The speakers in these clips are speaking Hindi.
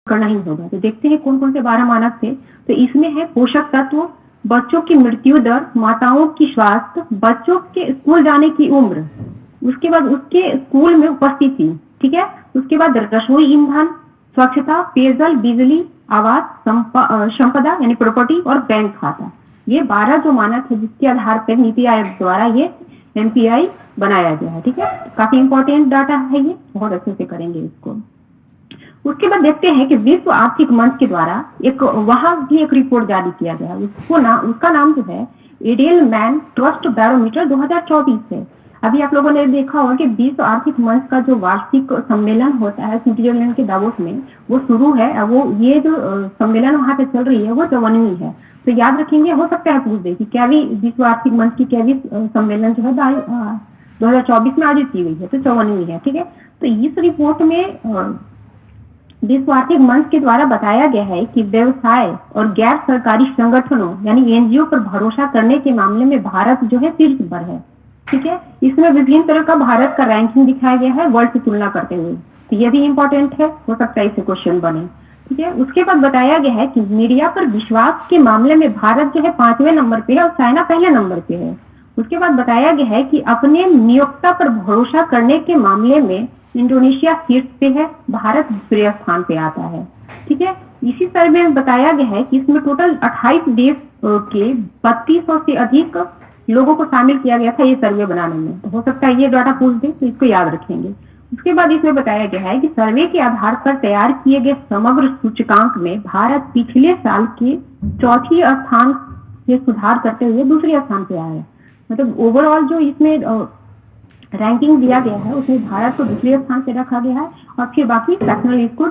करना ही होगा। तो देखते हैं कौन कौन से 12 मानक थे। तो इसमें है पोषक तत्व, बच्चों की मृत्यु दर, माताओं की स्वास्थ्य, बच्चों के स्कूल जाने की उम्र, उसके बाद उसके स्कूल में उपस्थिति, ठीक है। उसके बाद रसोई ईंधन, स्वच्छता, पेयजल, बिजली, आवास, संपदा यानी प्रॉपर्टी और बैंक खाता। ये 12 जो मानक है जिसके आधार पर नीति आयोग द्वारा ये एमपीआई बनाया गया है, ठीक है। काफी इंपॉर्टेंट डाटा है, ये बहुत अच्छे से करेंगे इसको। उसके बाद देखते हैं कि विश्व आर्थिक मंच के द्वारा वहां भी एक रिपोर्ट जारी किया गया है। उसका नाम जो है एडेलमैन ट्रस्ट बैरोमीटर 2024 है। अभी आप लोगों ने देखा होगा कि विश्व आर्थिक मंच का जो वार्षिक सम्मेलन होता है स्विट्जरलैंड के दावोस में, वो शुरू है। वो ये जो सम्मेलन वहां पे चल रही है वो 54वीं है। तो याद रखेंगे, हो सकता है पूछ दे कि कैवी विश्व आर्थिक मंच की कैवी सम्मेलन जो है 2024 में आयोजित की गई है, तो 54वीं है, ठीक है। तो इस रिपोर्ट में विश्व आर्थिक मंच के द्वारा बताया गया है कि व्यवसाय और गैर सरकारी संगठनों यानी एनजीओ पर भरोसा करने के मामले में भारत जो है शीर्ष पर है, ठीक है। इसमें विभिन्न तरह का भारत का रैंकिंग दिखाया गया है वर्ल्ड से तुलना करते हुए। तो ये भी इंपॉर्टेंट है, हो सकता है इससे क्वेश्चन बने, ठीक है। उसके बाद बताया गया है कि मीडिया पर विश्वास के मामले में भारत जो है 5वें नंबर पे है और चाइना पहले नंबर पे है। उसके बाद बताया गया है कि अपने नियोक्ता पर भरोसा करने के मामले में इंडोनेशिया शीर्ष पे है, भारत दूसरे स्थान पे आता है, ठीक है। इसी सर्वे में बताया गया है कि इसमें टोटल 28 देश के 3200 से अधिक लोगों को शामिल किया गया था ये सर्वे बनाने में। तो हो सकता है ये डाटा पूछ दे, तो इसको याद रखेंगे। उसके बाद इसमें बताया गया है कि सर्वे के आधार पर तैयार किए गए समग्र सूचकांक में भारत पिछले साल के चौथी स्थान से सुधार करते हुए दूसरे स्थान पे आया है। मतलब ओवरऑल जो इसमें रैंकिंग दिया गया है उसमें भारत को दूसरे स्थान पे रखा गया है और फिर बाकी सेक्शनल इसको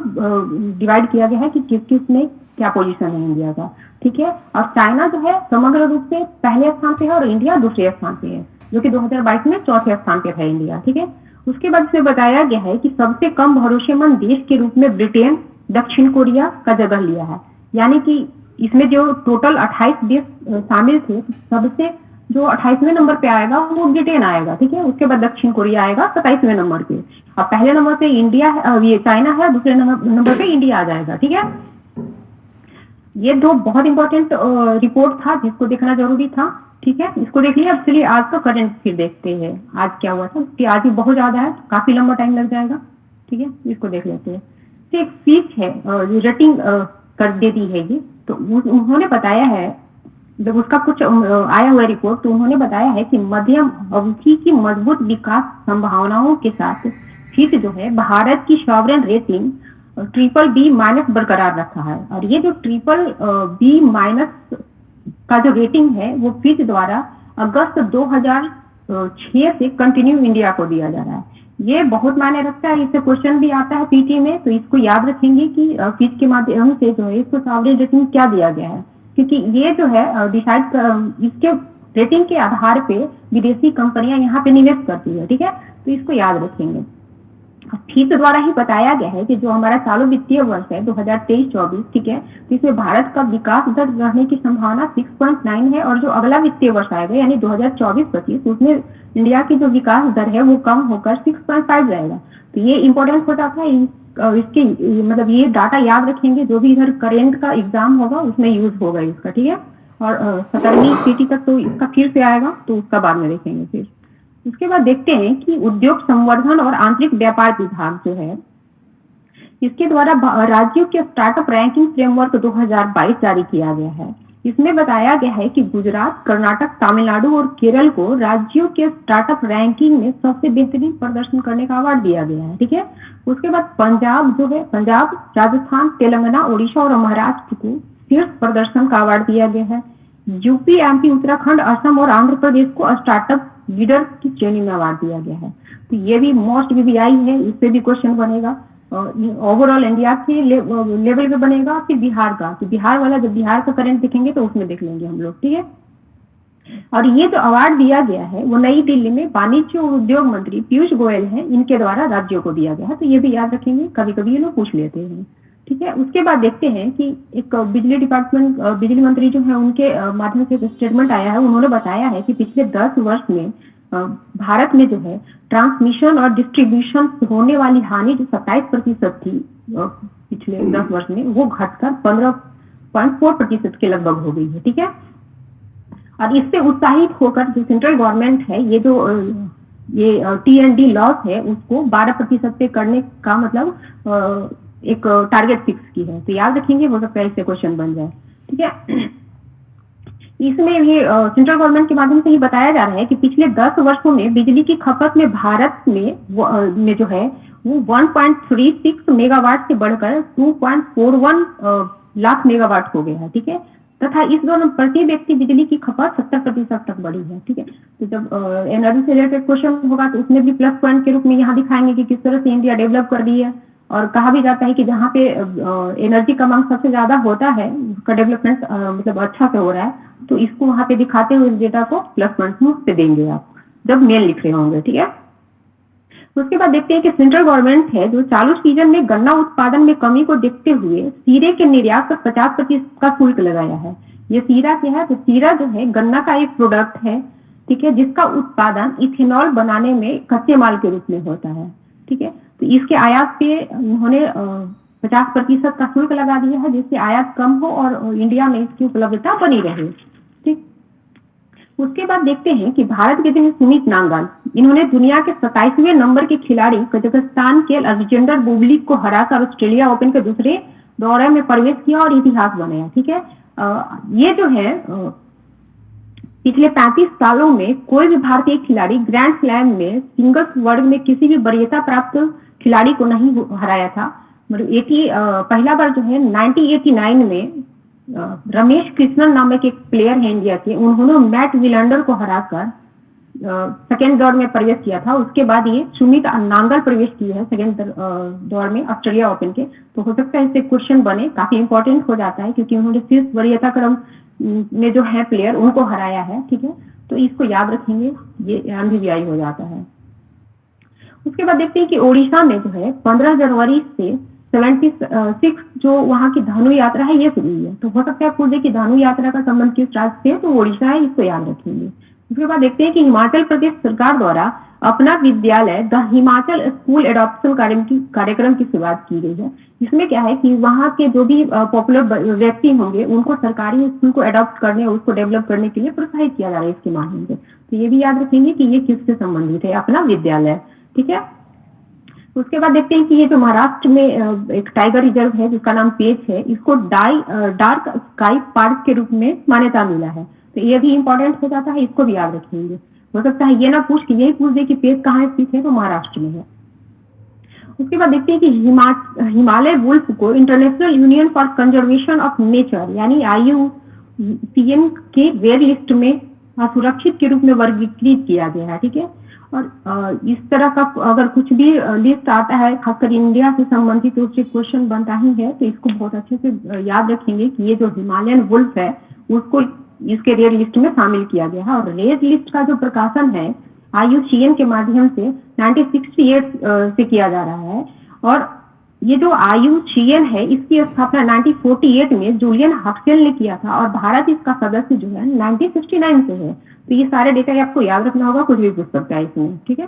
डिवाइड किया गया है कि किस किस में क्या पोजीशन है इंडिया का, ठीक है। और चाइना जो है समग्र रूप से पहले स्थान पे है और इंडिया दूसरे स्थान पे है, जो कि 2022 में चौथे स्थान पे है इंडिया, ठीक है। उसके बाद इसमें बताया गया है कि सबसे कम भरोसेमंद देश के रूप में ब्रिटेन, दक्षिण कोरिया का जगह लिया है। यानी कि इसमें जो टोटल 28 देश शामिल थे, सबसे जो 28वें नंबर पे आएगा वो ब्रिटेन आएगा, ठीक है। उसके बाद दक्षिण कोरिया आएगा 27वें नंबर पे। अब पहले नंबर पे इंडिया है, ये चाइना है, दूसरे नंबर पे इंडिया आ जाएगा, ठीक है। ये दो बहुत इंपॉर्टेंट रिपोर्ट था जिसको देखना जरूरी था, ठीक है। इसको देख लिया। अब चलिए आज का करंट फिर देखते हैं आज क्या हुआ था, क्योंकि आज भी बहुत ज्यादा है, काफी लंबा टाइम लग जाएगा, ठीक है। इसको देख लेते हैं। तो एक फीच है रेटिंग कर देती है ये, तो उन्होंने बताया है जब उसका कुछ आया हुआ रिपोर्ट, तो उन्होंने बताया है कि मध्यम अवधि की मजबूत विकास संभावनाओं के साथ फिच जो है भारत की सॉवरेन रेटिंग BBB- बरकरार रखा है। और ये जो BBB- का जो रेटिंग है वो फिच द्वारा अगस्त 2006 से कंटिन्यू इंडिया को दिया जा रहा है। ये बहुत मायने रखता है, इससे क्वेश्चन भी आता है पीटी में, तो इसको याद रखेंगे कि फिच के माध्यम से जो है इसको सॉवरेन रेटिंग क्या दिया गया है, क्योंकि ये जो है इसके रेटिंग के आधार पे विदेशी कंपनियां यहाँ पे निवेश करती है, ठीक है। तो इसको याद रखेंगे। फिच द्वारा ही बताया गया है कि जो हमारा चालू वित्तीय वर्ष है 2023-24, ठीक है, तो इसमें भारत का विकास दर रहने की संभावना 6.9 है और जो अगला वित्तीय वर्ष आएगा यानी 2024-25 उसमें इंडिया की जो विकास दर है वो कम होकर 6.5 रहेगा। तो ये इंपॉर्टेंट होता है, इसके मतलब ये डाटा याद रखेंगे, जो भी इधर करेंट का एग्जाम होगा उसमें यूज होगा इसका, ठीक है। और 17वीं पीटी तक तो इसका फिर से आएगा, तो उसका बाद में देखेंगे फिर। उसके बाद देखते हैं कि उद्योग संवर्धन और आंतरिक व्यापार विभाग जो है इसके द्वारा राज्यों के स्टार्टअप रैंकिंग फ्रेमवर्क 2022 जारी किया गया है। इसमें बताया गया है कि गुजरात, कर्नाटक, तमिलनाडु और केरल को राज्यों के स्टार्टअप रैंकिंग में सबसे बेहतरीन प्रदर्शन करने का अवार्ड दिया गया है, ठीक है। उसके बाद पंजाब जो है, पंजाब, राजस्थान, तेलंगाना, ओडिशा और महाराष्ट्र को शीर्ष प्रदर्शन का अवार्ड दिया गया है। यूपी, एमपी, उत्तराखंड, असम और आंध्र प्रदेश को स्टार्टअप लीडर की श्रेणी में अवार्ड दिया गया है। तो ये भी मोस्ट BBI है, इससे भी क्वेश्चन बनेगा। ओवरऑल इंडिया के लेवल पे बनेगा, फिर बिहार का, तो बिहार वाला जब बिहार का करंट देखेंगे तो उसमें देख लेंगे हम लोग, ठीक है। और ये जो अवार्ड दिया गया है वो नई दिल्ली में वाणिज्य और उद्योग मंत्री पीयूष गोयल हैं, इनके द्वारा राज्यों को दिया गया है। तो ये भी याद रखेंगे, कभी कभी ये लोग पूछ लेते हैं, ठीक है। उसके बाद देखते हैं कि एक बिजली मंत्री जो है उनके माध्यम से स्टेटमेंट आया है। उन्होंने बताया है कि पिछले 10 वर्ष में भारत में जो है ट्रांसमिशन और डिस्ट्रीब्यूशन से होने वाली हानि जो 27% थी पिछले 10 वर्ष में, वो घटकर 15.4% के लगभग हो गई है। ठीक है, और इससे उत्साहित होकर जो सेंट्रल गवर्नमेंट है, ये जो ये T&D लॉस है उसको 12% पे करने का मतलब एक टारगेट फिक्स की है। तो याद रखेंगे, हो सकता है इससे क्वेश्चन बन जाए। ठीक है, इसमें ये सेंट्रल गवर्नमेंट के माध्यम से ही बताया जा रहा है कि पिछले 10 वर्षों में बिजली की खपत में भारत में जो है वो 1.36 मेगावाट से बढ़कर 2.41 लाख मेगावाट हो गया है। ठीक है, तथा इस दौरान प्रति व्यक्ति बिजली की खपत 70% तक बढ़ी है। ठीक है, तो जब एनर्जी से रिलेटेड क्वेश्चन होगा तो उसमें भी प्लस पॉइंट के रूप में यहाँ दिखाएंगे कि किस तरह से इंडिया डेवलप कर रही है, और कहा भी जाता है कि जहाँ पे एनर्जी का मांग सबसे ज्यादा होता है उसका डेवलपमेंट मतलब अच्छा से हो रहा है, तो इसको वहाँ पे दिखाते हुए इस डेटा को प्लस पॉइंट मुझ पे देंगे आप जब मेल लिख रहे होंगे। ठीक है, उसके बाद देखते हैं कि सेंट्रल गवर्नमेंट है जो चालू सीजन में गन्ना उत्पादन में कमी को देखते हुए सीरे के निर्यात पर 50% का शुल्क लगाया है। ये सीरा क्या है? तो सीरा जो है गन्ना का एक प्रोडक्ट है, ठीक है, जिसका उत्पादन इथेनॉल बनाने में कच्चे माल के रूप में होता है। ठीक है, तो इसके आयात पे उन्होंने 50% का शुल्क लगा दिया है, जिससे आयात कम हो और इंडिया में इसकी उपलब्धता बनी रहे। ठीक, उसके बाद देखते हैं कि भारत के जो सुमित नांगल, इन्होंने दुनिया के 27वें नंबर के खिलाड़ी कजाकिस्तान के अलेक्जेंडर बुबलिक को हराकर ऑस्ट्रेलिया ओपन के दूसरे दौरे में प्रवेश किया और इतिहास बनाया। ठीक है, ये जो है पिछले 35 सालों में कोई भी भारतीय खिलाड़ी ग्रैंड स्लैम में सिंगल्स वर्ग में किसी भी वरीयता प्राप्त खिलाड़ी को नहीं हराया था। मतलब पहला बार जो है 1989 में रमेश कृष्णन नामक एक प्लेयर है इंडिया के, उन्होंने मैट विलेंडर को हराकर सेकेंड दौर में प्रवेश किया था। उसके बाद ये सुमित नांगल प्रवेश किए हैं सेकेंड दौर में ऑस्ट्रेलिया ओपन के। तो हो सकता है इससे क्वेश्चन बने, काफी इंपॉर्टेंट हो जाता है क्योंकि उन्होंने शीर्ष वरीयता क्रम में जो है प्लेयर उनको हराया है। ठीक है, तो इसको याद रखेंगे, ये MVVI हो जाता है। उसके बाद देखते हैं कि ओडिशा में जो है 15 जनवरी से 76 जो वहाँ की धनु यात्रा है ये शुरू हुई है। तो हो सकता है आपको देखिए धनु यात्रा का संबंध किस राज्य से है, तो ओडिशा है, इसको याद रखेंगे। उसके बाद देखते हैं कि हिमाचल प्रदेश सरकार द्वारा अपना विद्यालय द हिमाचल स्कूल एडॉप्शन कार्यक्रम की शुरुआत की गई है। इसमें क्या है कि वहाँ के जो भी पॉपुलर व्यक्ति होंगे उनको सरकारी स्कूल को एडॉप्ट करने और उसको डेवलप करने के लिए प्रोत्साहित किया जा रहा है इसके माध्यम से। तो ये भी याद रखेंगे कि ये किससे संबंधित है, अपना विद्यालय। ठीक है, उसके बाद देखते हैं कि ये जो महाराष्ट्र में एक टाइगर रिजर्व है जिसका नाम पेच है, इसको डार्क स्काई पार्क के रूप में मान्यता मिला है। तो ये भी इंपॉर्टेंट हो जाता है, इसको भी याद रखेंगे। हो सकता है ये ना पूछ के यही पूछ दे कि पेच कहाँ स्थित है, तो महाराष्ट्र में है। उसके बाद देखते हैं कि हिमालय वुल्फ को international union for conservation of nature यानी IUCN के रेड लिस्ट में असुरक्षित के रूप में वर्गीकृत किया गया है। ठीक है, और इस तरह का अगर कुछ भी लिस्ट आता है खासकर इंडिया से संबंधित तो उससे क्वेश्चन बनता ही है। तो इसको बहुत अच्छे से याद रखेंगे कि ये जो हिमालयन वुल्फ है उसको इसके रेड लिस्ट में शामिल किया गया है। और रेड लिस्ट का जो प्रकाशन है IUCN के माध्यम से 1968 से किया जा रहा है, और ये जो IUCN है इसकी स्थापना 1948 में जूलियन हक्सेल ने किया था, और भारत इसका सदस्य जो है 1969 से है। तो ये सारे डेटा आपको याद रखना होगा, कुछ भी पूछ सकता है इसमें। ठीक है,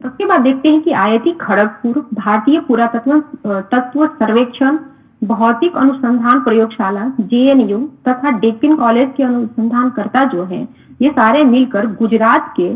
उसके बाद देखते हैं कि IIT खड़गपुर, भारतीय पुरातत्व तत्व सर्वेक्षण, भौतिक अनुसंधान प्रयोगशाला JNU तथा डेक्कन कॉलेज के अनुसंधानकर्ता जो हैं ये सारे मिलकर गुजरात के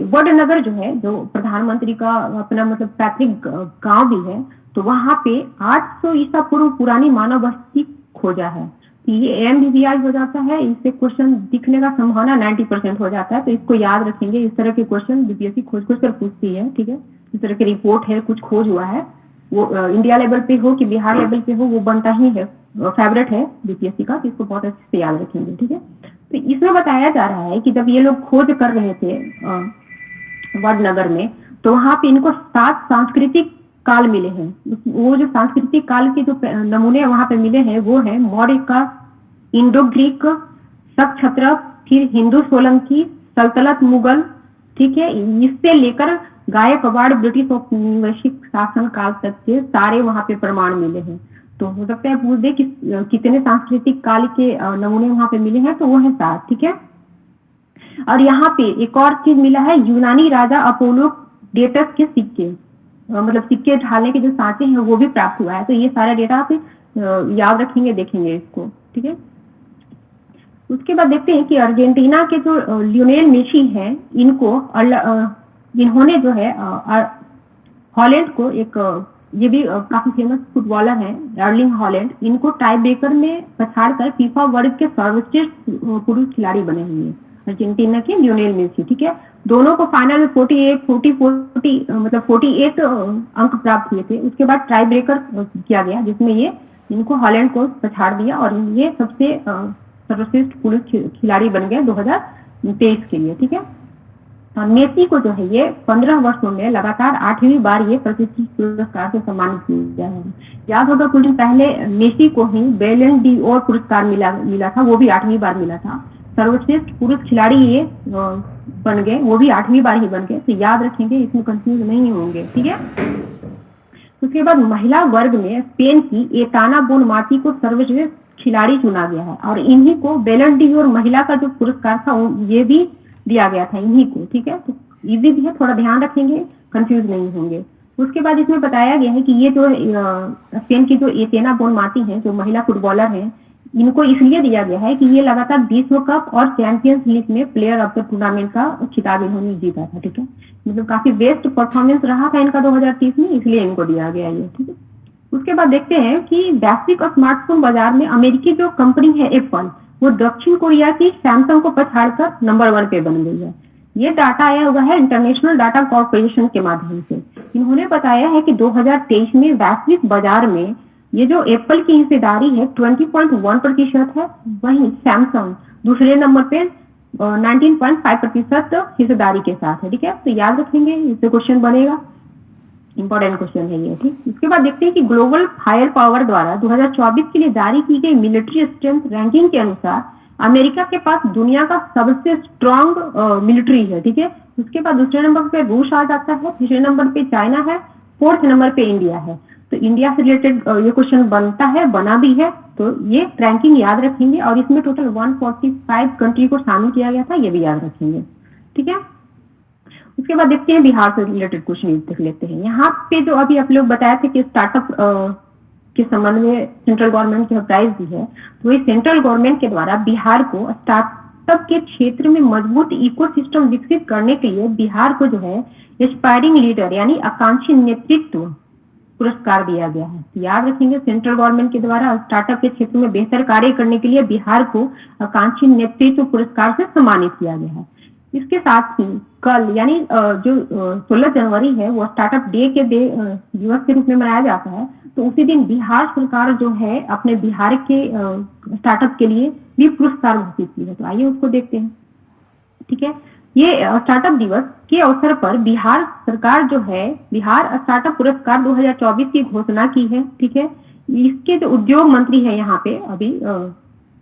वडनगर जो है, जो प्रधानमंत्री का अपना मतलब पैतृक गांव भी है, तो वहां पे 800 ईसा पूर्व पुरानी मानव बस्ती खोजा है। ये MVVI हो जाता है, इससे क्वेश्चन दिखने का संभावना 90% हो जाता है। तो इसको याद रखेंगे, इस तरह के क्वेश्चन BPSC खोज कर पूछती है। ठीक है, इस तरह की रिपोर्ट है, कुछ खोज हुआ है, वो इंडिया लेवल पे हो कि बिहार लेवल पे हो, वो बनता ही है, फेवरेट है BPSC का। तो इसको बहुत अच्छे से याद रखेंगे। ठीक है, तो इसमें बताया जा रहा है कि जब ये लोग खोज कर रहे थे वडनगर में, तो वहां पे इनको 7 सांस्कृतिक काल मिले हैं। वो जो सांस्कृतिक काल के जो नमूने वहां पे मिले हैं वो है मौर्य का, इंडो ग्रीक, शक क्षत्रप, फिर हिंदू सोलंकी, सल्तनत मुगल। ठीक है, इससे लेकर गायकवाड़ ब्रिटिश औपनिवेशिक शासन काल तक के सारे वहां पे प्रमाण मिले हैं। तो हो सकता है पूछ दे कि कितने सांस्कृतिक काल के नमूने वहां पे मिले हैं, तो वो है 7। ठीक है, और यहाँ पे एक और चीज मिला है, यूनानी राजा अपोलो डेटस के सिक्के, मतलब सिक्के ढालने के जो सांचे हैं वो भी प्राप्त हुआ है। तो ये सारा डेटा आप याद रखेंगे, देखेंगे इसको, ठीक है। उसके बाद देखते हैं कि अर्जेंटीना के जो लियोनेल मेसी हैं, इन्होंने जो है हॉलैंड को ये भी काफी फेमस फुटबॉलर है एर्लिंग हॉलैंड, इनको टाई ब्रेकर में पछाड़कर फीफा वर्ल्ड के सर्वश्रेष्ठ पुरुष खिलाड़ी बने हुए हैं अर्जेंटीना के लियोनेल मेसी, ठीक है। दोनों को फाइनल में 48 अंक प्राप्त हुए थे। उसके बाद टाई ब्रेकर किया गया जिसमें ये इनको हॉलैंड को पछाड़ दिया और ये सबसे सर्वश्रेष्ठ पुरुष खिलाड़ी बन गए 2023 के लिए, ठीक है। मेसी को जो है ये 15 वर्षों में लगातार 8वीं बार ये प्रतिष्ठित पुरस्कार से सम्मानित किया है। याद होगा कुछ दिन पहले मेसी को ही बैलन डी और पुरस्कार मिला था, वो भी 8वीं बार मिला था। सर्वश्रेष्ठ पुरुष खिलाड़ी ये बन गए, वो भी 8वीं बार ही बन गए। तो याद रखेंगे, इसमें कंफ्यूज नहीं होंगे, ठीक है। उसके बाद महिला वर्ग में स्पेन की एताना बोनमाती को सर्वश्रेष्ठ खिलाड़ी चुना गया है और इन्हीं को बैलन डी और महिला का जो पुरस्कार था ये भी दिया गया था इन्हीं को, ठीक है। तो इजी भी है, थोड़ा ध्यान रखेंगे, कंफ्यूज नहीं होंगे। उसके बाद इसमें बताया गया है कि ये जो स्पेन की जो एतेना बोनमाती हैं, जो महिला फुटबॉलर हैं, इनको इसलिए दिया गया है कि ये लगातार विश्व कप और चैंपियंस लीग में प्लेयर ऑफ द टूर्नामेंट का खिताब इन्होंने जीता था, ठीक है। मतलब काफी बेस्ट परफॉर्मेंस रहा था इनका 2030 में, इसलिए इनको दिया गया ये, ठीक है। उसके बाद देखते हैं कि वैश्विक स्मार्टफोन बाजार में अमेरिकी जो कंपनी है एप्पल, वो दक्षिण कोरिया की सैमसंग को पछाड़कर नंबर 1 पे बन गई है। ये डाटा आया हुआ है इंटरनेशनल डाटा कॉर्पोरेशन के माध्यम से। इन्होंने बताया है कि 2023 में वैश्विक बाजार में ये जो एप्पल की हिस्सेदारी है 20.1% है, वहीं सैमसंग दूसरे नंबर पे 19.5% हिस्सेदारी के साथ है, ठीक है। तो याद रखेंगे, इससे क्वेश्चन बनेगा, इंपॉर्टेंट क्वेश्चन है ये, ठीक। उसके बाद देखते हैं कि ग्लोबल फायर पावर द्वारा 2024 के लिए जारी की गई मिलिट्री स्ट्रेंथ रैंकिंग के अनुसार अमेरिका के पास दुनिया का सबसे स्ट्रॉन्ग मिलिट्री है, ठीक है। उसके बाद दूसरे नंबर पे रूस आ जाता है, तीसरे नंबर पे चाइना है, फोर्थ नंबर पे इंडिया है। तो इंडिया से रिलेटेड ये क्वेश्चन बनता है, बना भी है, तो ये रैंकिंग याद रखेंगे और इसमें टोटल 145 कंट्री को शामिल किया गया था, ये भी याद रखेंगे, ठीक है। उसके बाद देखते हैं बिहार से रिलेटेड क्वेश्चन देख लेते हैं। यहाँ पे जो अभी आप लोग बताए थे कि स्टार्टअप के संबंध में सेंट्रल गवर्नमेंट की प्राइज दी है, तो ये सेंट्रल गवर्नमेंट के द्वारा बिहार को स्टार्टअप के क्षेत्र में मजबूत इकोसिस्टम विकसित करने के लिए बिहार को जो है एस्पायरिंग लीडर यानी आकांक्षी नेतृत्व पुरस्कार दिया गया है। याद रखेंगे, सेंट्रल गवर्नमेंट के द्वारा स्टार्टअप के क्षेत्र में बेहतर कार्य करने के लिए बिहार को आकांक्षी नेतृत्व पुरस्कार से सम्मानित किया गया है। इसके साथ ही कल यानी जो 16 जनवरी है वो स्टार्टअप डे के दिवस के रूप में मनाया जाता है। तो उसी दिन बिहार सरकार जो है अपने बिहार के स्टार्टअप के लिए भी पुरस्कार घोषित की है। तो आइए उसको देखते हैं, ठीक है। ये स्टार्टअप दिवस के अवसर पर बिहार सरकार जो है बिहार स्टार्टअप पुरस्कार 2024 की घोषणा की है, ठीक है। इसके जो उद्योग मंत्री है यहाँ पे अभी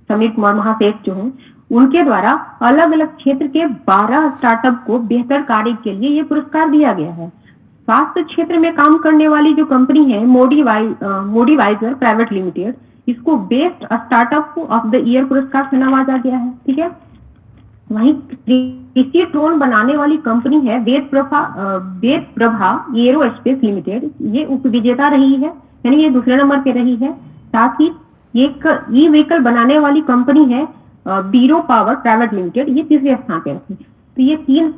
समीर कुमार महासेठ जो है, उनके द्वारा अलग अलग क्षेत्र के 12 स्टार्टअप को बेहतर कार्य के लिए ये पुरस्कार दिया गया है। स्वास्थ्य क्षेत्र में काम करने वाली जो कंपनी है मोडिवाइजर प्राइवेट लिमिटेड, इसको best startup of the year पुरस्कार से नवाजा गया है, ठीक है। वहीं कृषि ड्रोन बनाने वाली कंपनी है वेद प्रभा एरोस्पेस लिमिटेड, ये उपविजेता रही है, यानी ये दूसरे नंबर पे रही है। साथ ही एक ई व्हीकल बनाने वाली कंपनी है बीरो पावर प्राइवेट लिमिटेड, ये तीसरे स्थान पे रखी। तो ये 3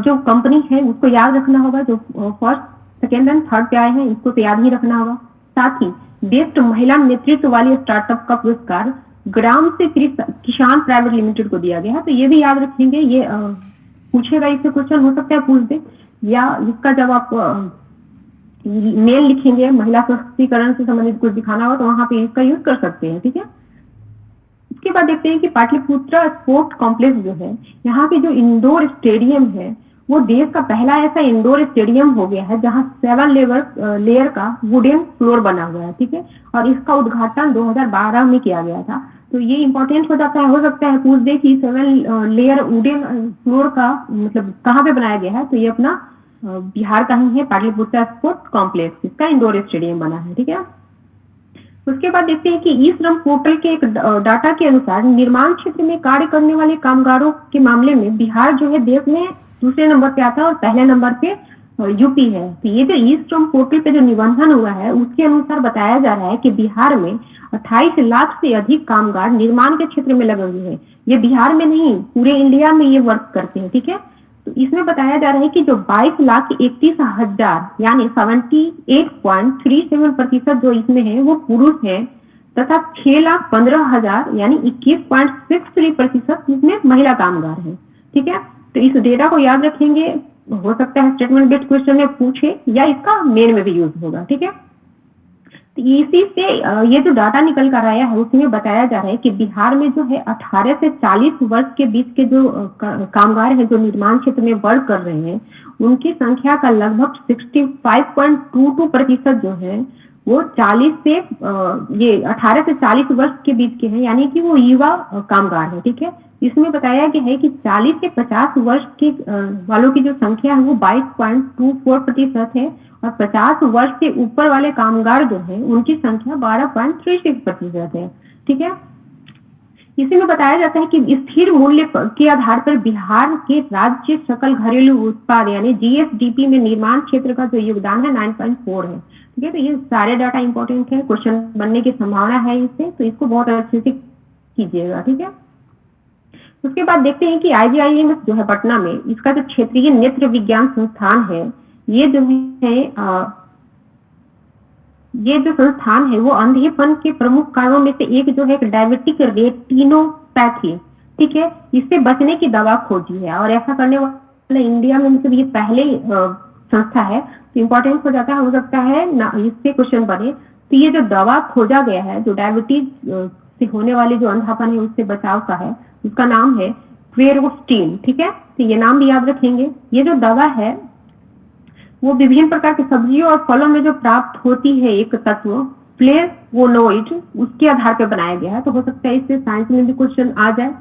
जो कंपनी है उसको याद रखना होगा, जो फर्स्ट सेकेंड एंड थर्ड पे आए हैं इसको तो याद ही रखना होगा। साथ ही बेस्ट महिला नेतृत्व वाली स्टार्टअप का पुरस्कार ग्राम से किसान प्राइवेट लिमिटेड को दिया गया है। तो ये भी याद रखेंगे, ये पूछेगा, इससे क्वेश्चन हो सकता है पूछ दे, या इसका जब आप मेल लिखेंगे महिला सशक्तिकरण से संबंधित कुछ दिखाना हो तो वहां पे इसका यूज कर सकते हैं, ठीक है। इसके बाद देखते हैं कि पाटलिपुत्रा स्पोर्ट कॉम्प्लेक्स जो है, यहाँ के जो इंडोर स्टेडियम है वो देश का पहला ऐसा इंडोर स्टेडियम हो गया है जहाँ 7 लेयर का वुडन फ्लोर बना हुआ है, ठीक है। और इसका उद्घाटन 2012 में किया गया था। तो ये इंपॉर्टेंट हो जाता है, हो सकता है पूछ दे कि 7 लेयर वुडन फ्लोर का मतलब कहाँ पे बनाया गया है, तो ये अपना बिहार का ही है, पाटलिपुत्रा स्पोर्ट कॉम्प्लेक्स, इसका इंडोर स्टेडियम बना है, ठीक है। उसके बाद देखते हैं कि ई श्रम पोर्टल के एक डाटा के अनुसार निर्माण क्षेत्र में कार्य करने वाले कामगारों के मामले में बिहार जो है देश में दूसरे नंबर पे आता है और पहले नंबर पे यूपी है। तो ये जो ई श्रम पोर्टल पे जो निबंधन हुआ है उसके अनुसार बताया जा रहा है कि बिहार में 28 लाख से अधिक कामगार निर्माण के क्षेत्र में लगे हुए हैं। ये बिहार में नहीं, पूरे इंडिया में ये वर्क करते हैं, ठीक है। तो इसमें बताया जा रहा है कि जो 22,31,000 यानी 78.37% जो इसमें है वो पुरुष है तथा 6,15,000 यानी 21.63% इसमें महिला कामगार है, ठीक है। तो इस डेटा को याद रखेंगे, हो सकता है स्टेटमेंट बेस्ड क्वेश्चन में पूछे या इसका मेन में भी यूज होगा, ठीक है। तो इसी से ये जो डाटा निकल कर आया है उसमें बताया जा रहा है कि बिहार में जो है 18 से 40 वर्ष के बीच के जो कामगार हैं जो निर्माण क्षेत्र में वर्क कर रहे हैं उनकी संख्या का लगभग 65.22% जो है वो 40 से ये 18 से 40 वर्ष के बीच के हैं, यानी कि वो युवा कामगार है, ठीक है। इसमें बताया गया है कि 40 से 50 वर्ष के वालों की जो संख्या है वो 22.24% है और 50 वर्ष से ऊपर वाले कामगार जो है उनकी संख्या 12.36% है, ठीक है। इसी में बताया जाता है कि स्थिर मूल्य के आधार पर बिहार के राज्य सकल घरेलू उत्पाद यानी जीएसडीपी में निर्माण क्षेत्र का जो योगदान है 9.4 है, ठीक है। तो ये सारे डाटा इंपॉर्टेंट है, क्वेश्चन बनने की संभावना है इससे, तो इसको बहुत अच्छे से कीजिएगा, ठीक है। उसके बाद देखते हैं कि आईजीआईएमएस जो है पटना में इसका जो क्षेत्रीय नेत्र विज्ञान संस्थान है ये जो है ये जो संस्थान है वो अंधेपन के प्रमुख कारणों में से एक जो है डायबिटिक रेटिनोपैथी, ठीक है, इससे बचने की दवा खोजी है और ऐसा करने वाला इंडिया में मतलब ये पहले संस्था है, तो इम्पोर्टेंट हो जाता है, हो सकता है ना इससे क्वेश्चन बने। तो ये जो दवा खोजा गया है जो डायबिटीज से होने वाले जो अंधापन है उससे बचाव का है, उसका नाम है क्वेरोस्टीन, ठीक है। तो ये नाम भी याद रखेंगे। ये जो दवा है वो विभिन्न प्रकार की सब्जियों और फलों में जो प्राप्त होती है एक तत्व फ्लेवोनोइड उसके आधार पर बनाया गया है, तो हो सकता है इससे साइंस में भी क्वेश्चन आ जाए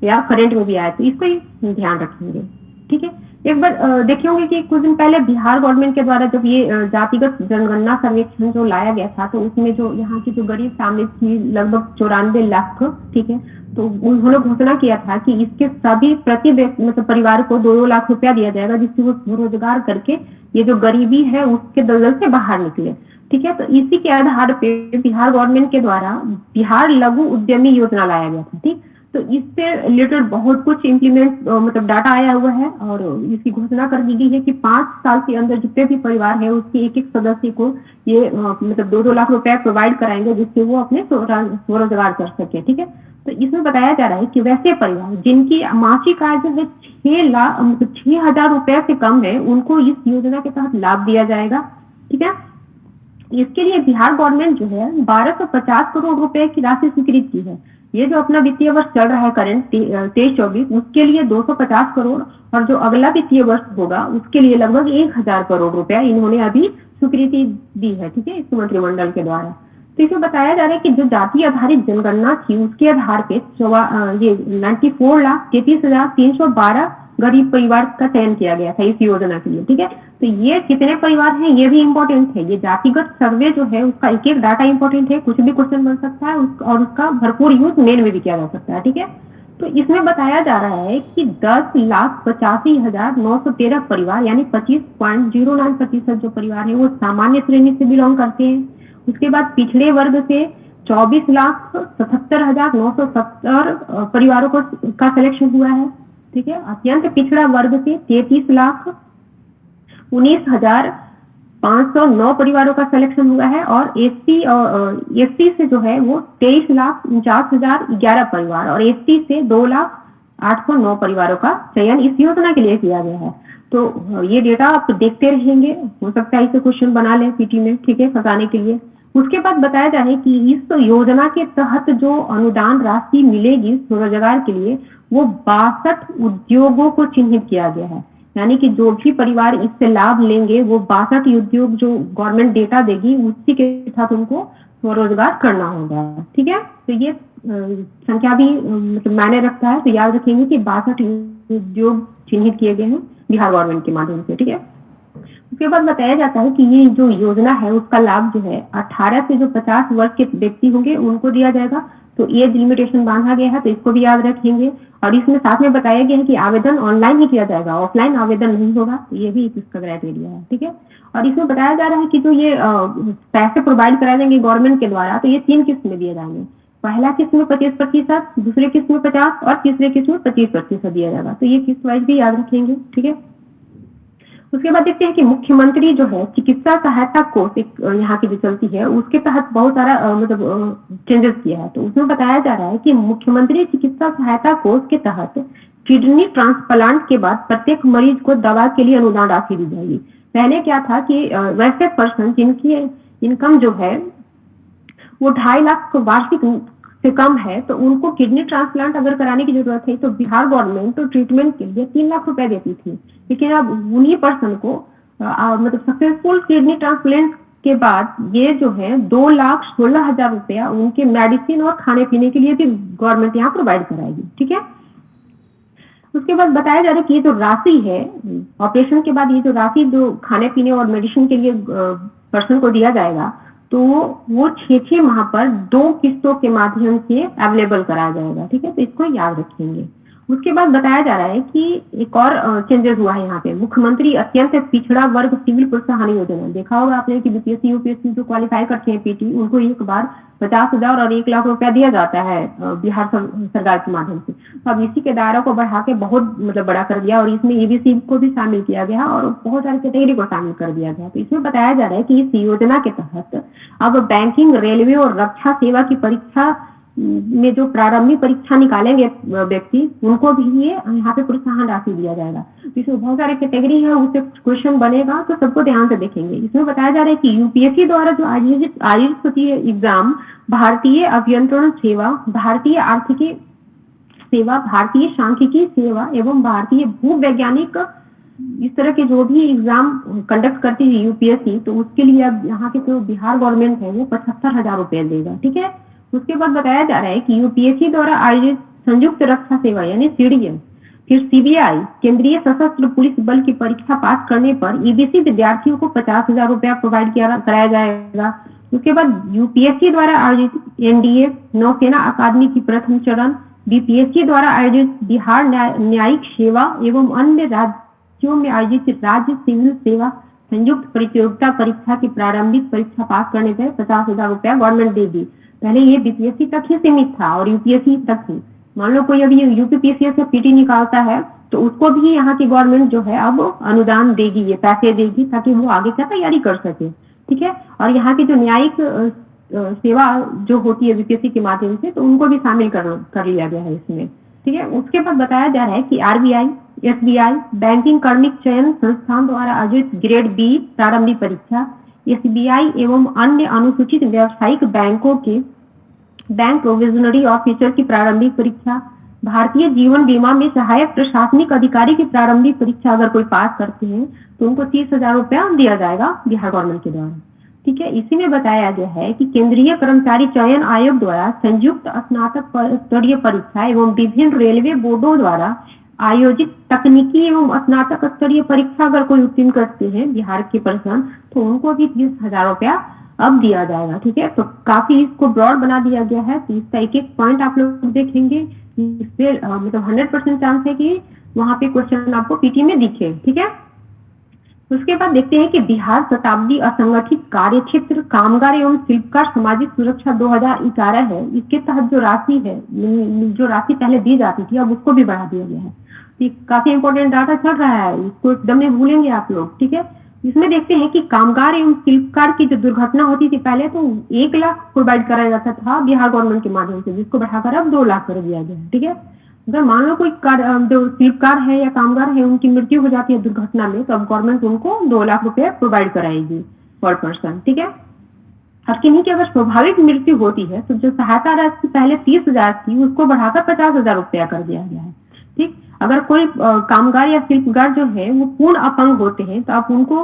या करंट में भी आए, तो इसको ही ध्यान रखेंगे, ठीक है। एक बार देखे होंगे कि कुछ दिन पहले बिहार गवर्नमेंट के द्वारा जब ये जातिगत जनगणना सर्वेक्षण जो लाया गया था तो उसमें जो यहाँ की जो गरीब फैमिली थी लगभग 94 लाख, ठीक है, तो उन्होंने घोषणा किया था कि इसके सभी प्रति मतलब परिवार को 2 लाख रुपया दिया जाएगा जिससे वो स्वरोजगार करके ये जो गरीबी है उसके दलदल से बाहर निकले, ठीक है। तो इसी के आधार पे बिहार गवर्नमेंट के द्वारा बिहार लघु उद्यमी योजना लाया गया था, ठीक। तो इससे रिलेटेड बहुत कुछ इम्प्लीमेंट मतलब डाटा आया हुआ है और इसकी घोषणा कर दी गई है कि 5 साल के अंदर जितने भी परिवार है उसके एक सदस्य को ये मतलब 2-2 लाख रुपया प्रोवाइड कराएंगे जिससे वो अपने स्वरोजगार कर सके, ठीक है। तो इसमें बताया जा रहा है कि वैसे परिवार जिनकी मासिक आय जो है 6,000 रुपए से कम है उनको इस योजना के तहत लाभ दिया जाएगा, ठीक है। इसके लिए बिहार गवर्नमेंट जो है 1250 करोड़ रुपए की राशि स्वीकृत की है। ये जो अपना वित्तीय वर्ष चल रहा है करंट 23-24 उसके लिए 250 करोड़ और जो अगला वित्तीय वर्ष होगा उसके लिए लगभग 1,000 करोड़ रुपया इन्होंने अभी स्वीकृति दी है, ठीक है, इस मंत्रिमंडल के द्वारा। तो इसमें बताया जा रहा है कि जो जाति आधारित जनगणना थी उसके आधार पे ये 94,33,312 गरीब परिवार का चयन किया गया था इस योजना के लिए, ठीक है। तो ये कितने परिवार हैं ये भी इम्पोर्टेंट है। ये जातिगत सर्वे जो है उसका एक एक डाटा इम्पोर्टेंट है, कुछ भी क्वेश्चन बन सकता है और उसका भरपूर यूज मेन में भी किया जा सकता है, ठीक है। तो इसमें बताया जा रहा है कि 10,85,913 परिवार यानी 25.09% जो परिवार है वो सामान्य श्रेणी से बिलोंग करते हैं। उसके बाद पिछड़े वर्ग से 24,77,970 परिवारों का सिलेक्शन हुआ है, ठीक है। अत्यंत पिछड़ा वर्ग से 33,19,509 परिवारों का सिलेक्शन हुआ है और एससी से जो है वो 23,49,011 परिवार और एसटी से 2,08,9 परिवारों का चयन इस योजना के लिए किया गया है। तो ये डेटा आप देखते रहेंगे, हो सकता है इसे क्वेश्चन बना लें पीटी में, ठीक है, फंसाने के लिए। उसके बाद बताया जा रहा है कि इस योजना के तहत जो अनुदान राशि मिलेगी स्वरोजगार के लिए वो 62 उद्योगों को चिन्हित किया गया है, यानी कि जो भी परिवार इससे लाभ लेंगे वो 62 उद्योग जो गवर्नमेंट डेटा देगी उसी के साथ उनको स्वरोजगार करना होगा, ठीक है। तो ये संख्या भी मतलब मायने रखता है, तो याद रखेंगे कि 62 उद्योग चिन्हित किए गए हैं बिहार गवर्नमेंट के माध्यम से, ठीक है। उसके बाद बताया जाता है कि ये जो योजना है उसका लाभ जो है 18 से जो 50 वर्ष के व्यक्ति होंगे उनको दिया जाएगा। तो एज लिमिटेशन बांधा गया है, तो इसको भी याद रखेंगे। और इसमें साथ में बताया गया है कि आवेदन ऑनलाइन ही किया जाएगा, ऑफलाइन आवेदन नहीं होगा। तो ये भी इसका क्राइटेरिया है, ठीक है। और इसमें बताया जा रहा है कि जो ये पैसे प्रोवाइड कराए जाएंगे गवर्नमेंट के द्वारा, तो ये 3 किस्त में दिए जाएंगे। पहला किस्त में 25%, दूसरे किस्त में 50 और तीसरे किस्त में 25% दिया जाएगा। तो ये किस्त वाइज भी याद रखेंगे, ठीक है। उसके बाद देखते हैं कि मुख्यमंत्री जो है चिकित्सा सहायता कोष एक यहाँ की जो चलती है उसके तहत बहुत सारा मतलब चेंजेस किया है। तो उसमें बताया जा रहा है कि मुख्यमंत्री चिकित्सा सहायता कोष के तहत किडनी ट्रांसप्लांट के बाद प्रत्येक मरीज को दवा के लिए अनुदान राशि दी जाएगी। पहले क्या था कि वैसे पर्सन जिनकी इनकम जो है वो 2.5 लाख वार्षिक से कम है, तो उनको किडनी ट्रांसप्लांट अगर कराने की जरूरत है तो बिहार गवर्नमेंट तो ट्रीटमेंट के लिए 3 लाख रुपए देती थी। लेकिन अब उन्हीं पर्सन को मतलब सक्सेसफुल किडनी ट्रांसप्लांट के बाद ये जो है 2,16,000 रुपया उनके मेडिसिन और खाने पीने के लिए भी गवर्नमेंट यहाँ प्रोवाइड कराएगी, ठीक है। उसके बाद बताया जा रहा है कि ये जो राशि है ऑपरेशन के बाद, ये जो राशि जो खाने पीने और मेडिसिन के लिए पर्सन को दिया जाएगा, तो वो 6 माह पर 2 किस्तों के माध्यम से अवेलेबल कराया जाएगा, ठीक है। तो इसको याद रखेंगे। उसके बाद बताया जा रहा है कि एक और चेंजेस हुआ है यहाँ पे, मुख्यमंत्री अत्यंत पिछड़ा वर्ग सिविल प्रोत्साहन योजना। देखा होगा आपने कि बीपीएससी यूपीएससी जो क्वालिफाई करते हैं पीटी, उनको एक बार 50,000 और 1 लाख रुपया दिया जाता है बिहार सरकार के माध्यम से। तो अब इसी के दायरा को बढ़ा के बहुत मतलब बड़ा कर दिया और इसमें ईबीसी को भी शामिल किया गया और बहुत सारी कैटेगरी को शामिल कर दिया गया। तो इसमें बताया जा रहा है कि इस योजना के तहत अब बैंकिंग, रेलवे और रक्षा सेवा की परीक्षा में जो प्रारंभिक परीक्षा निकालेंगे व्यक्ति, उनको भी ये यहाँ पे प्रोत्साहन राशि दिया जाएगा। तो इसमें बहुत सारे कैटेगरी है, उससे क्वेश्चन बनेगा, तो सबको ध्यान से देखेंगे। इसमें बताया जा रहा है कि यूपीएससी द्वारा जो आयोजित एग्जाम भारतीय अभियंत्रण सेवा, भारतीय आर्थिकी सेवा, भारतीय सांख्यिकी सेवा एवं भारतीय भूवैज्ञानिक, इस तरह के जो भी एग्जाम कंडक्ट करती है यूपीएससी, तो उसके लिए अब यहाँ के जो बिहार गवर्नमेंट है वो 75,000 रुपए देगा, ठीक है। उसके बाद बताया जा रहा है कि यूपीएससी द्वारा आयोजित संयुक्त रक्षा सेवा यानी सीडीएस, फिर सीबीआई, केंद्रीय सशस्त्र पुलिस बल की परीक्षा पास करने पर ईबीसी विद्यार्थियों को 50,000 रुपया प्रोवाइड कराया जाएगा। उसके बाद यूपीएससी द्वारा आयोजित एनडीए, नौसेना अकादमी की प्रथम चरण, बीपीएससी द्वारा आयोजित बिहार न्यायिक सेवा एवं अन्य राज्यों में आयोजित राज्य सिविल सेवा संयुक्त प्रतियोगिता परीक्षा की प्रारंभिक परीक्षा पास करने पर 50,000 रुपया गवर्नमेंट देगी। पहले ये बीपीएससी तक ही सीमित था और यूपीएससी तक ही। मान लो कोई अभी यूपीपीएससी से पीटी निकालता है तो उसको भी यहाँ की गवर्नमेंट जो है अब अनुदान देगी, ये पैसे देगी ताकि वो आगे क्या तैयारी कर सके, ठीक है। और यहाँ की जो न्यायिक सेवा जो होती है बीपीएससी के माध्यम से, तो उनको भी शामिल कर लिया गया है इसमें, ठीक है। उसके बाद बताया जा रहा है कि आरबीआई, एसबीआई, बैंकिंग कर्मिक चयन संस्थान द्वारा आयोजित ग्रेड बी प्रारंभिक परीक्षा, एसबीआई एवं अन्य अनुसूचित व्यावसायिक बैंकों के बैंक प्रोविजनरी ऑफिसर की प्रारंभिक परीक्षा, भारतीय जीवन बीमा में सहायक प्रशासनिक अधिकारी की प्रारंभिक परीक्षा अगर कोई पास करते हैं तो उनको 30,000 रुपया दिया जाएगा बिहार गवर्नमेंट के द्वारा, ठीक है। इसी में बताया गया है कि केंद्रीय कर्मचारी चयन आयोग द्वारा संयुक्त स्नातक स्तरीय परीक्षा एवं विभिन्न रेलवे बोर्डों द्वारा आयोजित तकनीकी एवं स्नातक स्तरीय परीक्षा अगर कोई उत्तीर्ण करते हैं बिहार के पर्सन, तो उनको भी 30,000 रुपया अब दिया जाएगा, ठीक है। तो काफी इसको ब्रॉड बना दिया गया है। तो इसका एक एक पॉइंट आप लोग देखेंगे, इससे मतलब 100% चांस है कि वहां पे क्वेश्चन आपको पीटी में दिखे, ठीक है। उसके बाद देखते हैं कि बिहार शताब्दी असंगठित कार्य क्षेत्र कामगार एवं शिल्पकार सामाजिक सुरक्षा 2011 है, इसके तहत जो राशि है, जो राशि पहले दी जाती थी अब उसको भी बढ़ा दिया गया है। तो काफी इंपॉर्टेंट डाटा चल रहा है, इसको एकदम नहीं भूलेंगे आप लोग, ठीक है। इसमें देखते हैं कि कामगार एवं शिल्पकार की जो दुर्घटना होती थी पहले तो 1 लाख प्रोवाइड कराया जाता था बिहार गवर्नमेंट के माध्यम से, जिसको बढ़ाकर अब 2 लाख कर दिया गया है, ठीक है। अगर मान लो कोई जो शिल्पकार है या कामगार है उनकी मृत्यु हो जाती है दुर्घटना में, तो अब गवर्नमेंट उनको 2 लाख रुपए प्रोवाइड कराएगी पर पर्सन, ठीक है। और किन्हीं की अगर स्वाभाविक मृत्यु होती है तो जो सहायता राशि पहले 30,000 थी उसको बढ़ाकर 50,000 रुपया कर दिया गया है, ठीक। अगर कोई कामगार या शिल्पकार जो है वो पूर्ण अपंग होते हैं तो अब उनको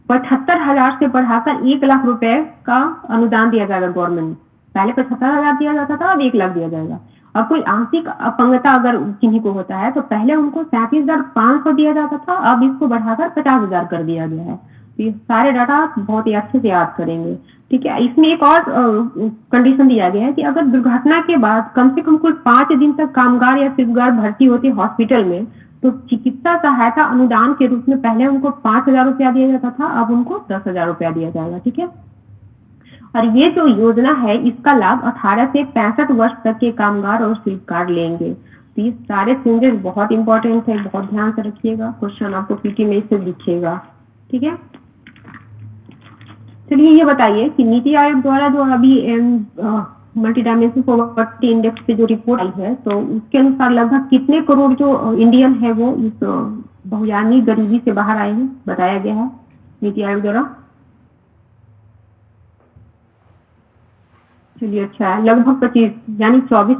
75,000 से बढ़ाकर 1 लाख रुपए का अनुदान दिया जाएगा गवर्नमेंट। पहले 75,000 दिया जाता था, अब 1 लाख दिया जाएगा। और कोई आंशिक अपंगता अगर किन्हीं को होता है तो पहले उनको 37,500 दिया जाता था, अब इसको बढ़ाकर 50,000 कर दिया गया है। तो ये सारे डाटा आप बहुत ही अच्छे से याद करेंगे। ठीक है, इसमें एक और कंडीशन दिया गया है कि अगर दुर्घटना के बाद कम से कम कुल 5 दिन तक कामगार या सेवागार भर्ती होते हॉस्पिटल में, तो चिकित्सा सहायता अनुदान के रूप में पहले उनको 5,000 रुपया दिया जाता था, अब उनको 10,000 रुपया दिया जाएगा। ठीक है, और ये जो योजना है इसका लाभ 18 से 65 वर्ष तक के कामगार और शिल्पकार लेंगे। तो ये सारे चेंजेस बहुत इंपॉर्टेंट है, बहुत ध्यान से रखिएगा, क्वेश्चन आपको पीटी में इससे दिखेगा। ठीक है, चलिए ये बताइए कि नीति आयोग द्वारा जो अभी मल्टी डायमेंशन पॉवर्टी इंडेक्स पे जो रिपोर्ट आई है, तो उसके अनुसार लगभग कितने करोड़ जो इंडियन है वो इस बहुयानी गरीबी से बाहर आए हैं, बताया गया है नीति आयोग द्वारा। चलिए अच्छा है, लगभग 25 यानी 24